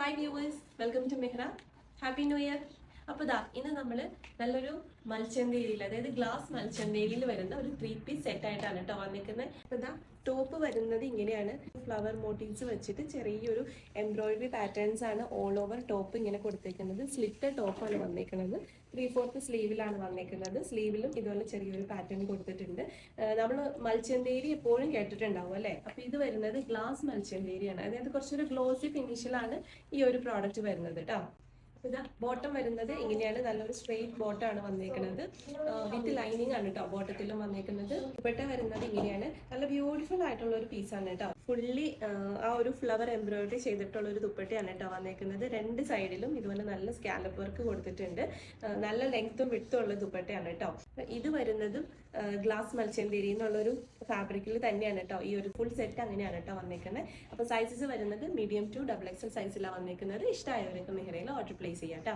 Hi viewers, welcome to Mehra. Happy new year. അപ്പോൾ ഇന്ന് നമ്മൾ നല്ലൊരു മൽച്ചന്തേരിയിൽ, അതായത് ഗ്ലാസ് മൽച്ചന്തേരിയിൽ വരുന്ന ഒരു 3-piece സെറ്റ് ആയിട്ടാണ് കേട്ടോ വന്നിരിക്കുന്നത്. അപ്പോൾ ടോപ്പ് വരുന്നത് ഇങ്ങനെയാണ്. ഫ്ലവർ മോട്ടീവ്സ് വെച്ചിട്ട് ചെറിയൊരു എംബ്രോയിഡറി പാറ്റേൺസ് ആണ് ഓൾ ഓവർ ടോപ്പ് ഇങ്ങനെ കൊടുത്തേക്കുന്നത്. സ്ലിറ്റ് ടോപ്പാണ് വന്നേക്കുന്നത്. 3/4 സ്ലീവിലാണ് വന്നേക്കുന്നത്. സ്ലീവിലും ഇതുപോലെ ചെറിയൊരു പാറ്റേൺ കൊടുത്തിട്ടുണ്ട്. നമ്മൾ മൽച്ചന്തേരി എപ്പോഴും കേട്ടിട്ടുണ്ടാവും അല്ലേ? അപ്പോൾ ഇത് വരുന്നത് ഗ്ലാസ് മൽച്ചന്തേരിയാണ്. അതായത് കുറച്ചൊരു ഗ്ലോസി ഫിനിഷിലാണ് ഈ ഒരു പ്രോഡക്റ്റ് വരുന്നത് കേട്ടോ. ബോട്ടം വരുന്നത് ഇങ്ങനെയാണ്. നല്ലൊരു സ്ട്രെയിറ്റ് ബോട്ടമാണ് വന്നേക്കുന്നത്. വിത്ത് ലൈനിങ് ആണ് കേട്ടോ ബോട്ടത്തിലും വന്നേക്കുന്നത്. ദുപ്പട്ട വരുന്നത് ഇങ്ങനെയാണ്. നല്ല ബ്യൂട്ടിഫുൾ ആയിട്ടുള്ള ഒരു പീസാണ് കേട്ടോ. ഫുള്ളി ആ ഒരു ഫ്ലവർ എംബ്രോയിഡറി ചെയ്തിട്ടുള്ള ഒരു ദുപ്പട്ടയാണ് കേട്ടോ വന്നേക്കുന്നത്. രണ്ട് സൈഡിലും ഇതുപോലെ നല്ല സ്കാലപ്പ് വർക്ക് കൊടുത്തിട്ടുണ്ട്. നല്ല ലെങ്ത്തും വിട്ടും ഉള്ള ദുപ്പട്ടയാണ് കേട്ടോ. ഇത് വരുന്നതും ഗ്ലാസ് മൽച്ചന്തേരി എന്നുള്ളൊരു ഫാബ്രിക്കിൽ തന്നെയാണ് കേട്ടോ. ഈ ഒരു ഫുൾ സെറ്റ് അങ്ങനെയാണ് കേട്ടോ വന്നേക്കുന്നത്. അപ്പോൾ സൈസസ് വരുന്നത് മീഡിയം ടു XXL സൈസിലാണ് വന്നേക്കുന്നത്. ഇഷ്ടമായവരൊക്കെ മെഹ്റയിൽ ഓർഡർ പ്ലേസ് ചെയ്യാം കേട്ടോ.